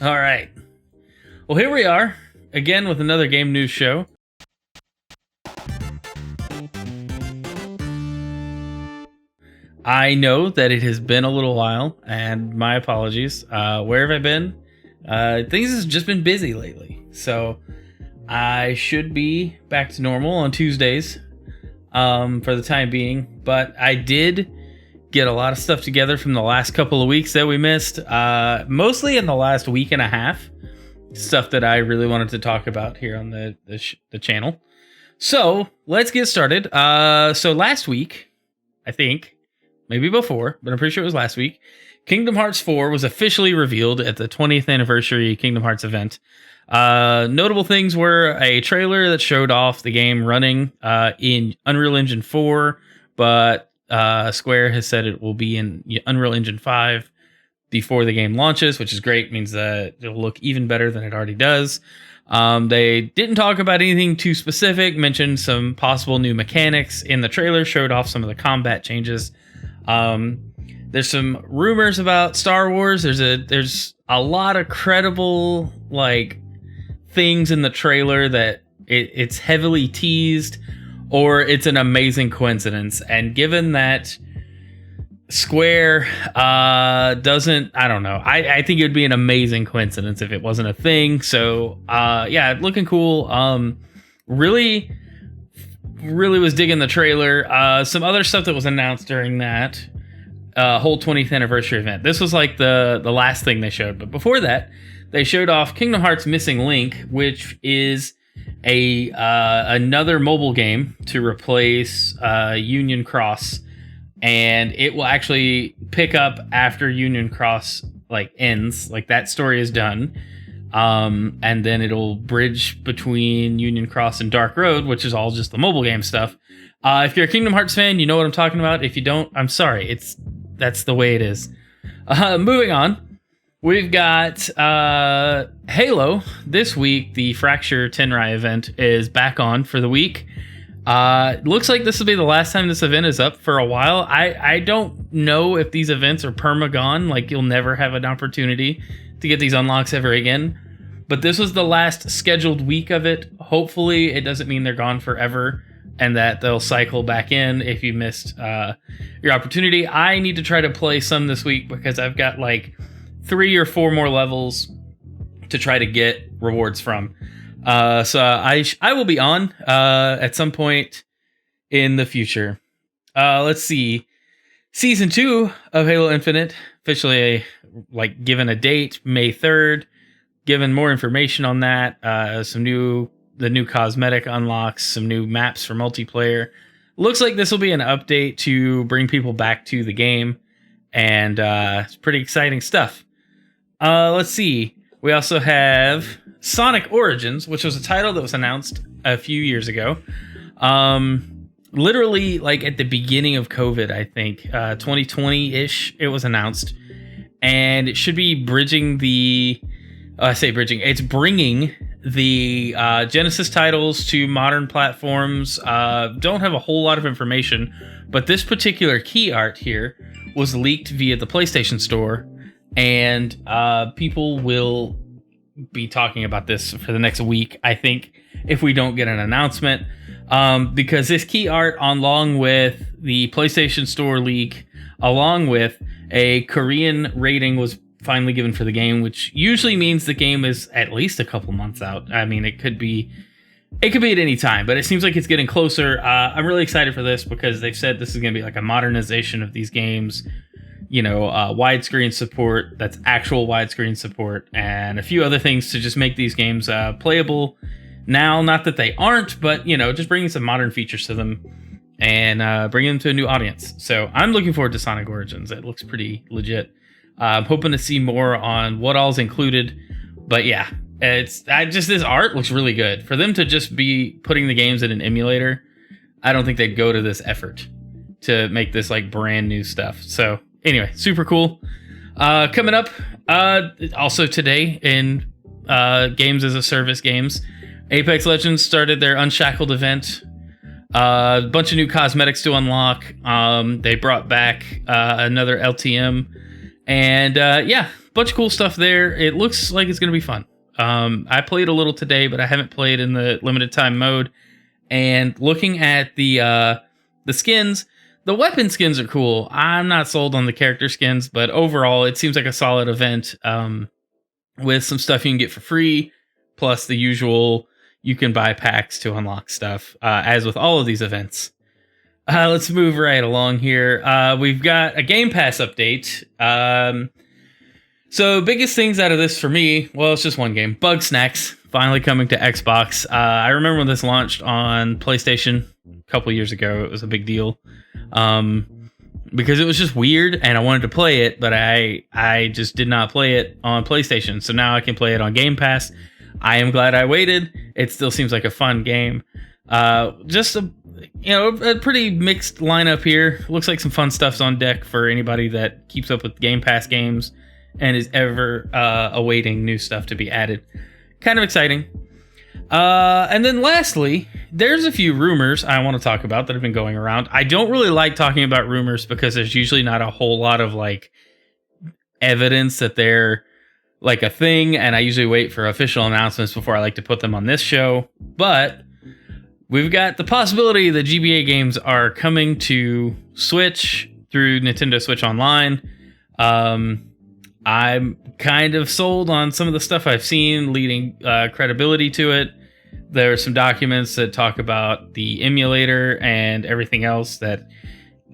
All right. Well, here we are again with another game news show. I know that it has been a little while, and my apologies. Where have I been? Things have just been busy lately, so I should be back to normal on Tuesdays for the time being. But I did get a lot of stuff together from the last couple of weeks that we missed, mostly in the last week and a half. Stuff that I really wanted to talk about here on the channel. So let's get started. So last week, I think. Maybe before, but I'm pretty sure it was last week. Kingdom Hearts 4 was officially revealed at the 20th anniversary Kingdom Hearts event. Notable things were a trailer that showed off the game running in Unreal Engine 4, but Square has said it will be in Unreal Engine 5 before the game launches, which is great. Means that it'll look even better than it already does. They didn't talk about anything too specific, mentioned some possible new mechanics in the trailer, showed off some of the combat changes. There's some rumors about Star Wars. There's a lot of credible things in the trailer that it's heavily teased, or it's an amazing coincidence. And given that Square doesn't, I don't know. I think it would be an amazing coincidence if it wasn't a thing. So yeah, looking cool. Really was digging the trailer. Some other stuff that was announced during that whole 20th anniversary event. This was like the last thing they showed, but before that, they showed off Kingdom Hearts Missing Link, which is another mobile game to replace Union Cross, and it will actually pick up after Union Cross ends. That story is done. And then it'll bridge between Union Cross and Dark Road, which is all just the mobile game stuff. If you're a Kingdom Hearts fan, you know what I'm talking about. If you don't, I'm sorry. That's the way it is. Moving on, we've got Halo. This week, the Fracture Tenrai event is back on for the week. Looks like this will be the last time this event is up for a while. I don't know if these events are perma-gone, you'll never have an opportunity to get these unlocks ever again. But this was the last scheduled week of it. Hopefully it doesn't mean they're gone forever and that they'll cycle back in if you missed your opportunity. I need to try to play some this week because I've got 3 or 4 more levels to try to get rewards from. So I will be on at some point in the future. Let's see. Season 2 of Halo Infinite, officially given a date, May 3rd. Given more information on that, the new cosmetic unlocks, some new maps for multiplayer. Looks like this will be an update to bring people back to the game, and it's pretty exciting stuff. Let's see. We also have Sonic Origins, which was a title that was announced a few years ago. Literally, at the beginning of COVID, I think, 2020-ish, it was announced. And it should be bridging it's bringing the Genesis titles to modern platforms. Don't have a whole lot of information, but this particular key art here was leaked via the PlayStation Store, and people will be talking about this for the next week, I think, if we don't get an announcement, because this key art, along with the PlayStation Store leak, along with a Korean rating, was finally given for the game, which usually means the game is at least a couple months out. I mean, it could be at any time, but it seems like it's getting closer. I'm really excited for this because they've said this is going to be a modernization of these games, widescreen support, that's actual widescreen support, and a few other things to just make these games playable now. Not that they aren't, but just bringing some modern features to them and bringing them to a new audience. So I'm looking forward to Sonic Origins. It looks pretty legit. I'm hoping to see more on what all's included, but yeah, this art looks really good. For them to just be putting the games in an emulator, I don't think they'd go to this effort to make this brand new stuff. So anyway, super cool. Coming up, also today in Games as a Service games, Apex Legends started their Unshackled event. A bunch of new cosmetics to unlock. They brought back another LTM. And yeah, bunch of cool stuff there. It looks like it's going to be fun. I played a little today, but I haven't played in the limited time mode. And looking at the skins, the weapon skins are cool. I'm not sold on the character skins, but overall, it seems like a solid event with some stuff you can get for free, plus the usual you can buy packs to unlock stuff, as with all of these events. Let's move right along here. We've got a Game Pass update. So biggest things out of this for me, well, it's just one game. Bug Snacks finally coming to Xbox. I remember when this launched on PlayStation a couple years ago. It was a big deal because it was just weird, and I wanted to play it, but I just did not play it on PlayStation. So now I can play it on Game Pass. I am glad I waited. It still seems like a fun game. Just a pretty mixed lineup here. Looks like some fun stuff's on deck for anybody that keeps up with Game Pass games and is ever awaiting new stuff to be added. Kind of exciting. And then lastly, there's a few rumors I want to talk about that have been going around. I don't really like talking about rumors because there's usually not a whole lot of like evidence that they're like a thing, and I usually wait for official announcements before I like to put them on this show. But we've got the possibility that GBA games are coming to Switch through Nintendo Switch Online. I'm kind of sold on some of the stuff I've seen leading credibility to it. There are some documents that talk about the emulator and everything else that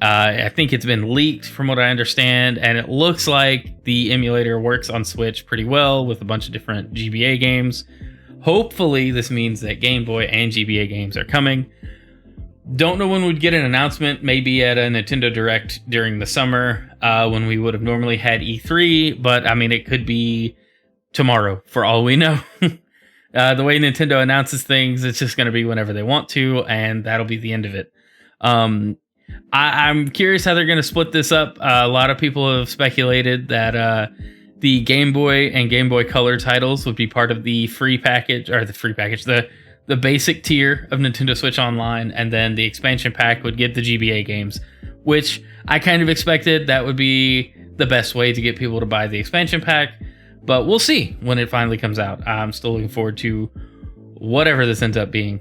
I think it's been leaked from what I understand, and it looks like the emulator works on Switch pretty well with a bunch of different GBA games. Hopefully this means that Game Boy and GBA games are coming. Don't know when we'd get an announcement, maybe at a Nintendo Direct during the summer when we would have normally had E3, but I mean, it could be tomorrow for all we know. The way Nintendo announces things, it's just going to be whenever they want to, and that'll be the end of it. I'm curious how they're going to split this up. A lot of people have speculated that the Game Boy and Game Boy Color titles would be part of the free package, the basic tier of Nintendo Switch Online, and then the expansion pack would get the GBA games, which I kind of expected that would be the best way to get people to buy the expansion pack, but we'll see when it finally comes out. I'm still looking forward to whatever this ends up being.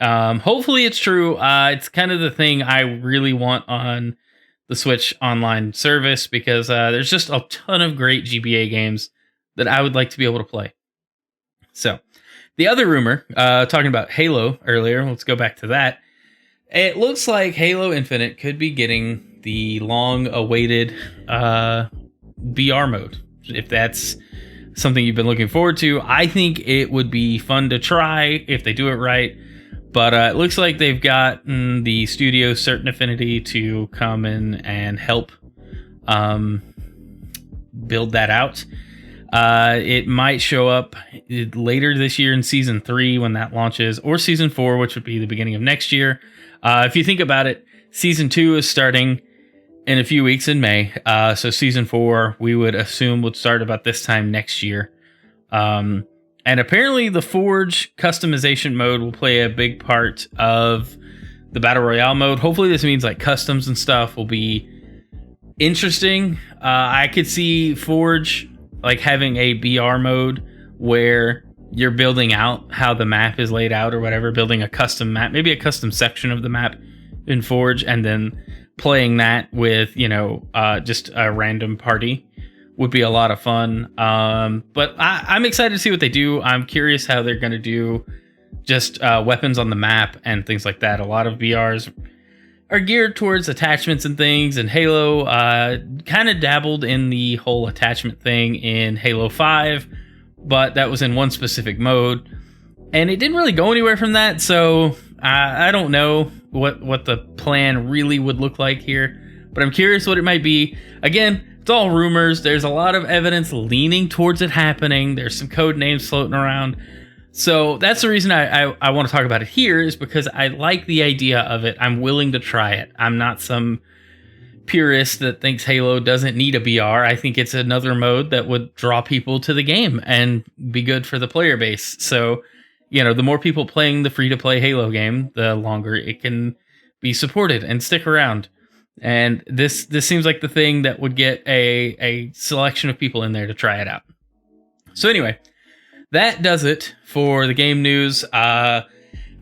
Hopefully it's true. It's kind of the thing I really want on the Switch Online service because there's just a ton of great GBA games that I would like to be able to play. So, the other rumor, talking about Halo earlier, let's go back to that. It looks like Halo Infinite could be getting the long-awaited VR mode. If that's something you've been looking forward to, I think it would be fun to try if they do it right. But it looks like they've gotten the studio Certain Affinity to come in and help build that out. It might show up later this year in Season 3 when that launches, or Season 4, which would be the beginning of next year. If you think about it, Season 2 is starting in a few weeks in May. So Season 4, we would assume, would start about this time next year. And apparently the Forge customization mode will play a big part of the Battle Royale mode. Hopefully this means like customs and stuff will be interesting. I could see Forge like having a BR mode where you're building out how the map is laid out or whatever, building a custom map, maybe a custom section of the map in Forge, and then playing that with, just a random party would be a lot of fun. But I'm excited to see what they do. I'm curious how they're going to do just weapons on the map and things like that. A lot of BRs are geared towards attachments and things, and Halo kind of dabbled in the whole attachment thing in Halo 5, but that was in one specific mode, and it didn't really go anywhere from that, so I don't know what the plan really would look like here, but I'm curious what it might be. Again, it's all rumors. There's a lot of evidence leaning towards it happening. There's some code names floating around. So that's the reason I want to talk about it here, is because I like the idea of it. I'm willing to try it. I'm not some purist that thinks Halo doesn't need a BR. I think it's another mode that would draw people to the game and be good for the player base. So, the more people playing the free-to-play Halo game, the longer it can be supported and stick around. And this seems like the thing that would get a selection of people in there to try it out. So anyway, that does it for the game news. I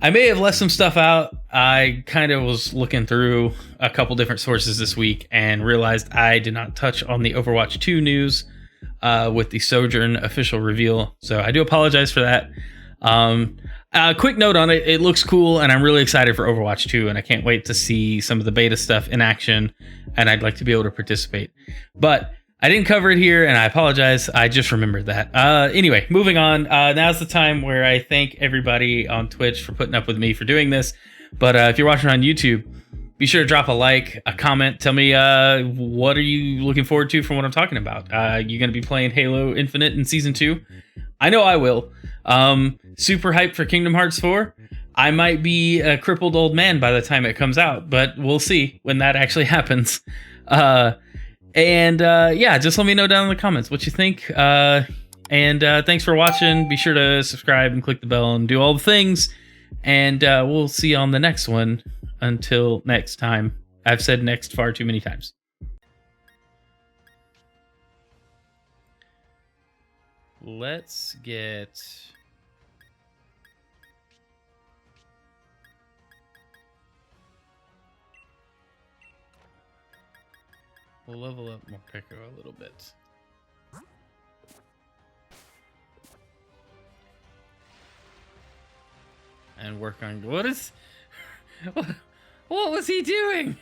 may have left some stuff out. I kind of was looking through a couple different sources this week and realized I did not touch on the Overwatch 2 news with the Sojourn official reveal. So I do apologize for that. Quick note on it. It looks cool, and I'm really excited for Overwatch 2, and I can't wait to see some of the beta stuff in action, and I'd like to be able to participate. But I didn't cover it here, and I apologize. I just remembered that. Anyway, moving on. Now's the time where I thank everybody on Twitch for putting up with me for doing this. But if you're watching on YouTube, be sure to drop a like, a comment. Tell me what are you looking forward to from what I'm talking about. You going to be playing Halo Infinite in Season 2? I know I will. Super hyped for Kingdom Hearts 4. I might be a crippled old man by the time it comes out, but we'll see when that actually happens. Yeah, just let me know down in the comments what you think. Thanks for watching. Be sure to subscribe and click the bell and do all the things. And we'll see you on the next one. Until next time. I've said next far too many times. Let's get... We'll level up Morpeko a little bit. And work on... What was he doing?